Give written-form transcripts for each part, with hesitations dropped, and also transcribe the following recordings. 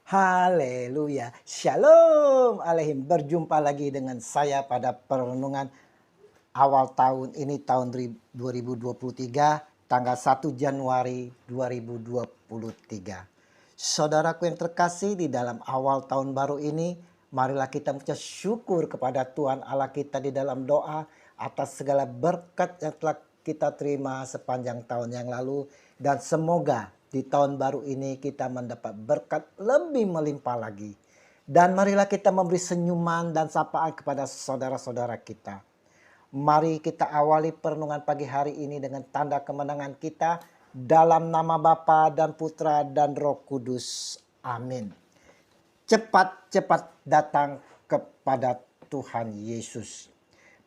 Haleluya. Shalom aleihim. Berjumpa lagi dengan saya pada perenungan awal tahun ini, tahun 2023, tanggal 1 Januari 2023. Saudaraku yang terkasih, di dalam awal tahun baru ini, marilah kita mengucap syukur kepada Tuhan Allah kita di dalam doa atas segala berkat yang telah kita terima sepanjang tahun yang lalu. Dan semoga di tahun baru ini kita mendapat berkat lebih melimpah lagi. Dan marilah kita memberi senyuman dan sapaan kepada saudara-saudara kita. Mari kita awali perenungan pagi hari ini dengan tanda kemenangan kita dalam nama Bapa dan Putra dan Roh Kudus. Amin. Cepat-cepat datang kepada Tuhan Yesus.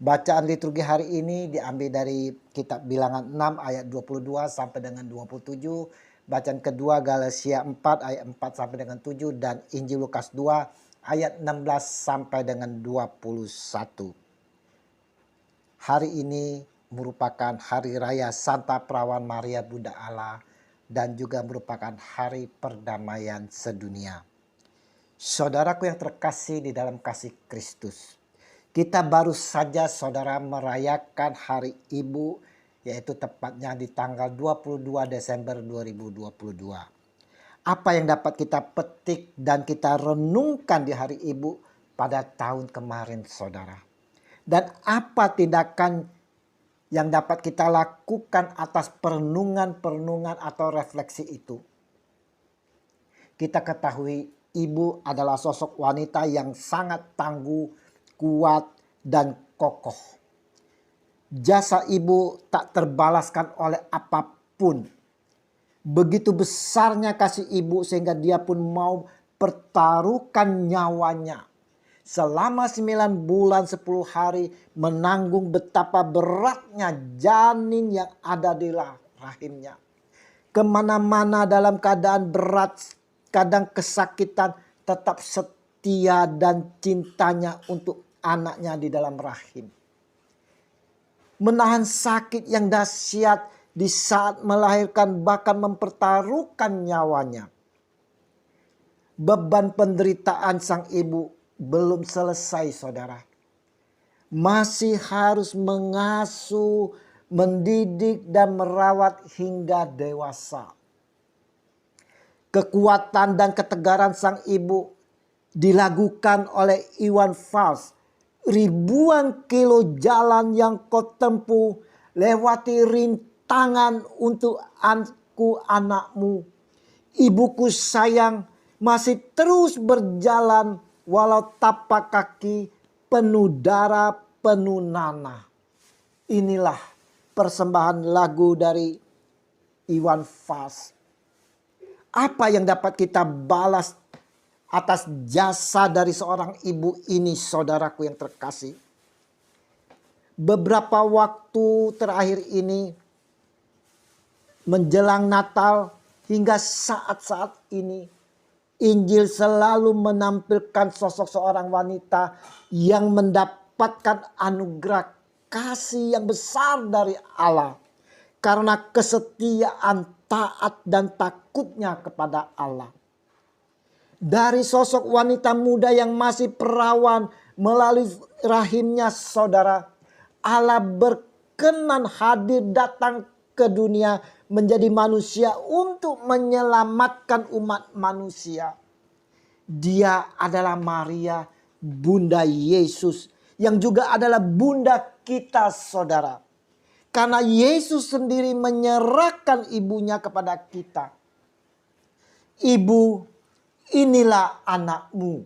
Bacaan liturgi hari ini diambil dari kitab Bilangan 6 ayat 22 sampai dengan 27. Bacaan kedua Galatia 4 ayat 4 sampai dengan 7. Dan Injil Lukas 2 ayat 16 sampai dengan 21. Hari ini merupakan hari raya Santa Perawan Maria Bunda Allah dan juga merupakan hari perdamaian sedunia. Saudaraku yang terkasih di dalam kasih Kristus, kita baru saja saudara merayakan Hari Ibu, yaitu tepatnya di tanggal 22 Desember 2022. Apa yang dapat kita petik dan kita renungkan di Hari Ibu pada tahun kemarin saudara? Dan apa tindakan yang dapat kita lakukan atas perenungan-perenungan atau refleksi itu? Kita ketahui ibu adalah sosok wanita yang sangat tangguh, kuat, dan kokoh. Jasa ibu tak terbalaskan oleh apapun. Begitu besarnya kasih ibu sehingga dia pun mau pertaruhkan nyawanya. Selama 9 bulan 10 hari menanggung betapa beratnya janin yang ada di rahimnya. Kemana-mana dalam keadaan berat, kadang kesakitan, tetap setia dan cintanya untuk anaknya di dalam rahim. Menahan sakit yang dahsyat di saat melahirkan, bahkan mempertaruhkan nyawanya. Beban penderitaan sang ibu belum selesai saudara. Masih harus mengasuh, mendidik dan merawat hingga dewasa. Kekuatan dan ketegaran sang ibu dilakukan oleh Iwan Fals. Ribuan kilo jalan yang kau tempuh, lewati rintangan untuk anakmu. Ibuku sayang masih terus berjalan walau tapak kaki penuh darah, penuh nanah. Inilah persembahan lagu dari Iwan Fals. Apa yang dapat kita balas atas jasa dari seorang ibu ini saudaraku yang terkasih? Beberapa waktu terakhir ini menjelang Natal hingga saat-saat ini, Injil selalu menampilkan sosok seorang wanita yang mendapatkan anugerah kasih yang besar dari Allah. Karena kesetiaan, taat dan takutnya kepada Allah. Dari sosok wanita muda yang masih perawan melalui rahimnya saudara, Allah berkenan hadir datang ke dunia menjadi manusia untuk menyelamatkan umat manusia. Dia adalah Maria, Bunda Yesus, yang juga adalah bunda kita saudara. Karena Yesus sendiri menyerahkan ibunya kepada kita. Ibu, inilah anakmu.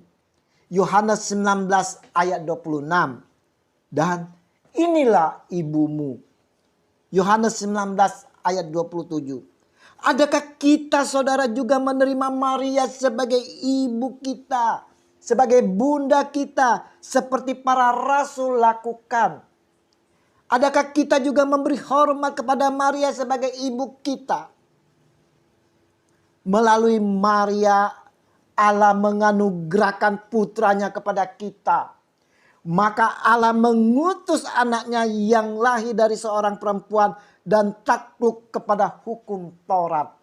Yohanes 19 ayat 26. Dan inilah ibumu. Yohanes 19 ayat 27. Adakah kita saudara juga menerima Maria sebagai ibu kita, sebagai bunda kita, seperti para rasul lakukan? Adakah kita juga memberi hormat kepada Maria sebagai ibu kita? Melalui Maria, Allah menganugerahkan putranya kepada kita. Maka Allah mengutus anaknya yang lahir dari seorang perempuan dan takluk kepada hukum Taurat.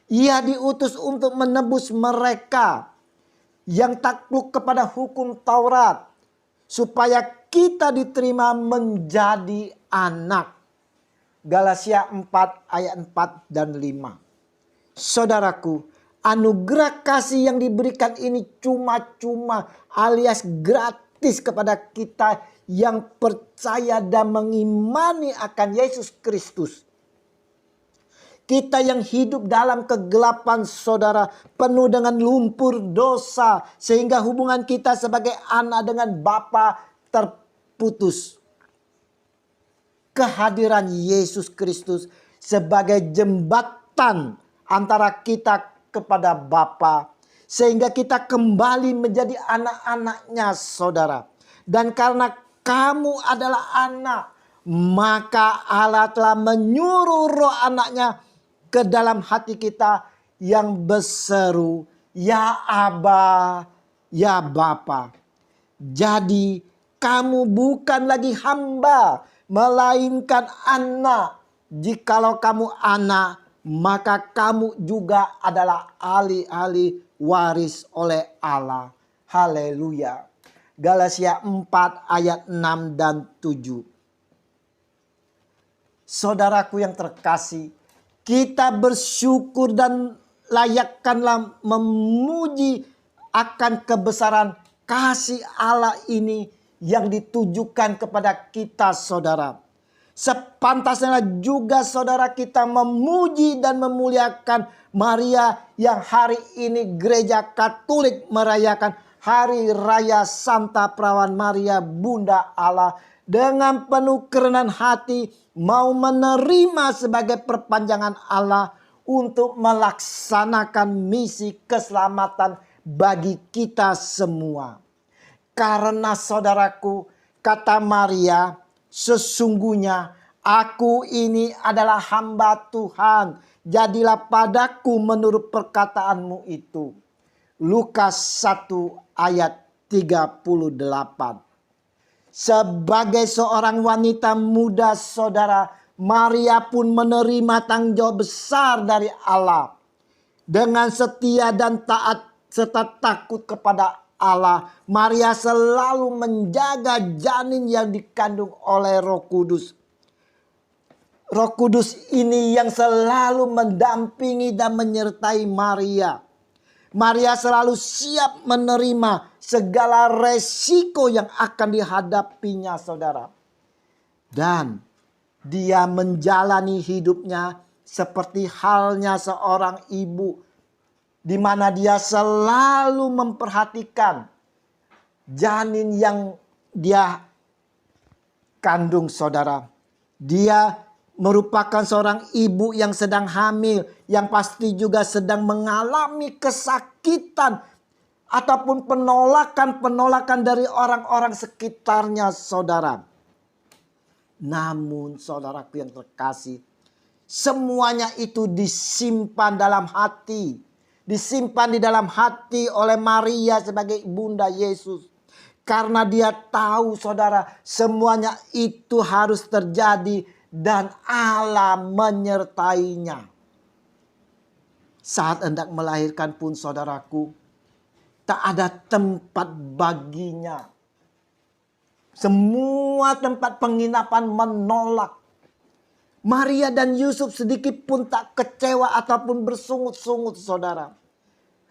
Ia diutus untuk menebus mereka yang takluk kepada hukum Taurat, supaya kita diterima menjadi anak. Galatia 4 ayat 4 dan 5. Saudaraku, anugerah kasih yang diberikan ini cuma-cuma alias gratis kepada kita yang percaya dan mengimani akan Yesus Kristus. Kita yang hidup dalam kegelapan, saudara, penuh dengan lumpur dosa, sehingga hubungan kita sebagai anak dengan Bapa terputus. Kehadiran Yesus Kristus sebagai jembatan antara kita kepada Bapa, sehingga kita kembali menjadi anak-anaknya, saudara. Dan karena kamu adalah anak, maka Allah telah menyuruh roh anaknya ke dalam hati kita yang berseru, ya Aba, ya Bapa. Jadi kamu bukan lagi hamba, melainkan anak. Jikalau kamu anak, maka kamu juga adalah ahli-ahli waris oleh Allah. Haleluya. Galatia 4 ayat 6 dan 7. Saudaraku yang terkasih, kita bersyukur dan layakkanlah memuji akan kebesaran kasih Allah ini yang ditujukan kepada kita, saudara. Sepantasnya juga saudara kita memuji dan memuliakan Maria yang hari ini gereja Katolik merayakan Hari Raya Santa Perawan Maria Bunda Allah, dengan penuh kerendahan hati mau menerima sebagai perpanjangan Allah untuk melaksanakan misi keselamatan bagi kita semua. Karena saudaraku, kata Maria, sesungguhnya aku ini adalah hamba Tuhan, jadilah padaku menurut perkataanmu itu. Lukas 1 ayat 38. Sebagai seorang wanita muda, saudara, Maria pun menerima tanggung jawab besar dari Allah. Dengan setia dan taat serta takut kepada Allah, Maria selalu menjaga janin yang dikandung oleh Roh Kudus. Roh Kudus ini yang selalu mendampingi dan menyertai Maria. Maria selalu siap menerima segala resiko yang akan dihadapinya, saudara. Dan dia menjalani hidupnya seperti halnya seorang ibu, di mana dia selalu memperhatikan janin yang dia kandung, saudara. Dia merupakan seorang ibu yang sedang hamil, yang pasti juga sedang mengalami kesakitan ataupun penolakan dari orang-orang sekitarnya, saudara. Namun saudaraku yang terkasih, semuanya itu disimpan dalam hati. Disimpan di dalam hati oleh Maria sebagai Bunda Yesus. Karena dia tahu, saudara, semuanya itu harus terjadi dan Allah menyertainya. Saat hendak melahirkan pun, saudaraku, tak ada tempat baginya. Semua tempat penginapan menolak. Maria dan Yusuf sedikit pun tak kecewa ataupun bersungut-sungut, saudara.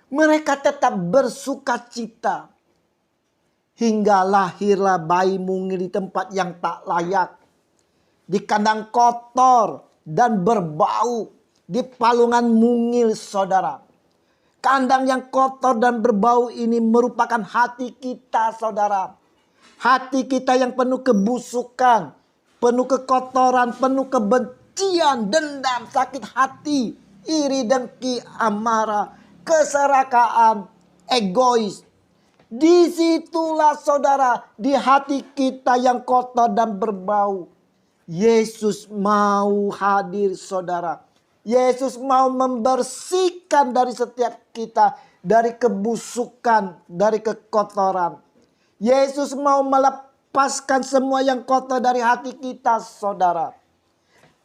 Mereka tetap bersuka cita. Hingga lahirlah bayi mungil di tempat yang tak layak. Di kandang kotor dan berbau, di palungan mungil, saudara. Kandang yang kotor dan berbau ini merupakan hati kita, saudara. Hati kita yang penuh kebusukan, penuh kekotoran, penuh kebencian, dendam, sakit hati, iri, dengki, amarah, keserakaan, egois. Disitulah, saudara, di hati kita yang kotor dan berbau, Yesus mau hadir, saudara. Yesus mau membersihkan dari setiap kita, dari kebusukan, dari kekotoran. Yesus mau melepaskan semua yang kotor dari hati kita, saudara.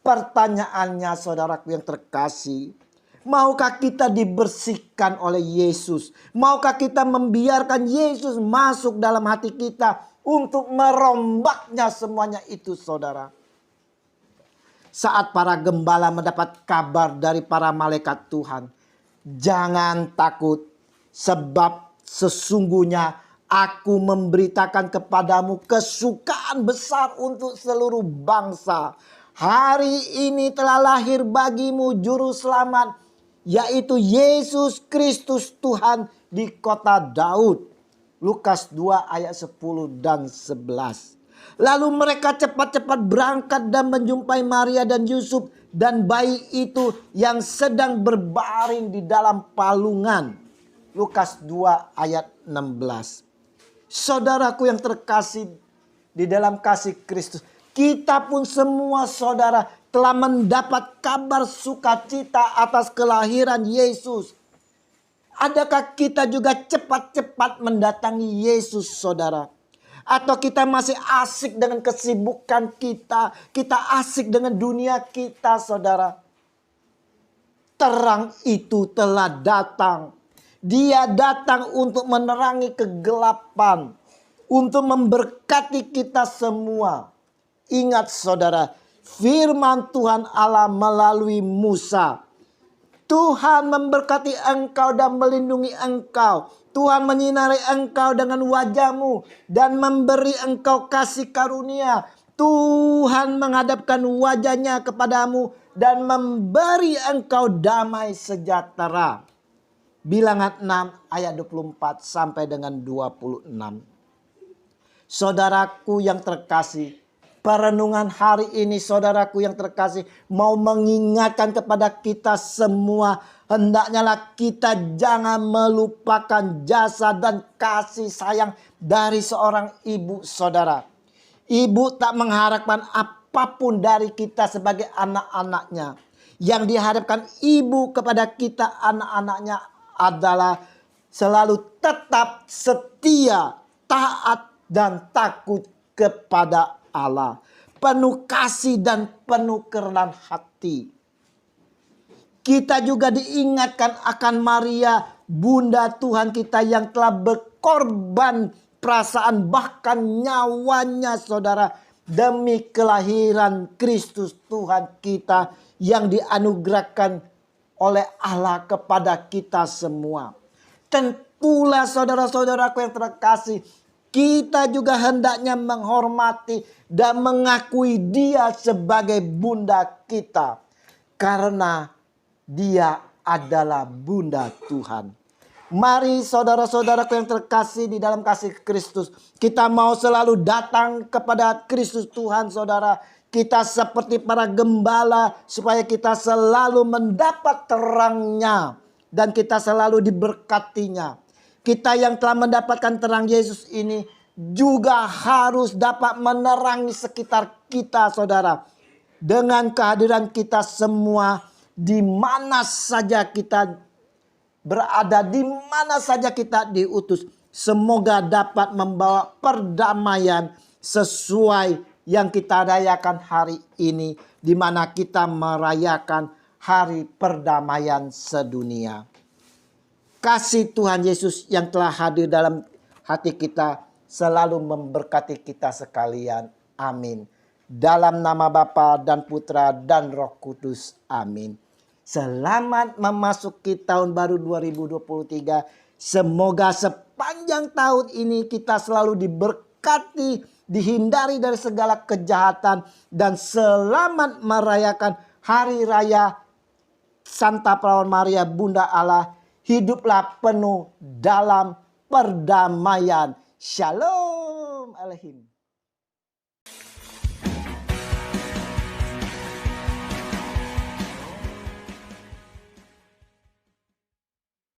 Pertanyaannya, saudaraku yang terkasih, Maukah kita dibersihkan oleh Yesus? Maukah kita membiarkan Yesus masuk dalam hati kita untuk merombaknya semuanya itu, saudara? Saat para gembala mendapat kabar dari para malaikat Tuhan, jangan takut, sebab sesungguhnya aku memberitakan kepadamu kesukaan besar untuk seluruh bangsa. Hari ini telah lahir bagimu juru selamat, yaitu Yesus Kristus Tuhan di kota Daud. Lukas 2 ayat 10 dan 11. Lalu mereka cepat-cepat berangkat dan menjumpai Maria dan Yusuf dan bayi itu yang sedang berbaring di dalam palungan. Lukas 2 ayat 16. Saudaraku yang terkasih di dalam kasih Kristus, kita pun semua saudara telah mendapat kabar sukacita atas kelahiran Yesus. Adakah kita juga cepat-cepat mendatangi Yesus, saudara? Atau kita masih asik dengan kesibukan kita? Kita asik dengan dunia kita, saudara. Terang itu telah datang. Dia datang untuk menerangi kegelapan. Untuk memberkati kita semua. Ingat, saudara, firman Tuhan Allah melalui Musa. Tuhan memberkati engkau dan melindungi engkau. Tuhan menyinari engkau dengan wajahmu dan memberi engkau kasih karunia. Tuhan menghadapkan wajahnya kepadamu dan memberi engkau damai sejahtera. Bilangan 6 ayat 24 sampai dengan 26. Saudaraku yang terkasih, perenungan hari ini, saudaraku yang terkasih, mau mengingatkan kepada kita semua, hendaknya kita jangan melupakan jasa dan kasih sayang dari seorang ibu, saudara. Ibu tak mengharapkan apapun dari kita sebagai anak-anaknya. Yang diharapkan ibu kepada kita anak-anaknya adalah selalu tetap setia, taat dan takut kepada Allah, penuh kasih dan penuh kerendahan hati. Kita juga diingatkan akan Maria, bunda Tuhan kita yang telah berkorban perasaan bahkan nyawanya, saudara, demi kelahiran Kristus Tuhan kita yang dianugerahkan oleh Allah kepada kita semua. Tentulah saudara-saudaraku yang terkasih, kita juga hendaknya menghormati dan mengakui dia sebagai bunda kita. Karena dia adalah bunda Tuhan. Mari saudara-saudaraku yang terkasih di dalam kasih Kristus, kita mau selalu datang kepada Kristus Tuhan, saudara. Kita seperti para gembala supaya kita selalu mendapat terangnya dan kita selalu diberkatinya. Kita yang telah mendapatkan terang Yesus ini juga harus dapat menerangi sekitar kita, saudara. Dengan kehadiran kita semua, di mana saja kita berada, di mana saja kita diutus. Semoga dapat membawa perdamaian sesuai yang kita rayakan hari ini, di mana kita merayakan hari perdamaian sedunia. Kasih Tuhan Yesus yang telah hadir dalam hati kita selalu memberkati kita sekalian. Amin. Dalam nama Bapa dan Putra dan Roh Kudus. Amin. Selamat memasuki tahun baru 2023. Semoga sepanjang tahun ini kita selalu diberkati, dihindari dari segala kejahatan, dan selamat merayakan Hari Raya Santa Perawan Maria Bunda Allah. Hiduplah penuh dalam perdamaian. Shalom Aleichem.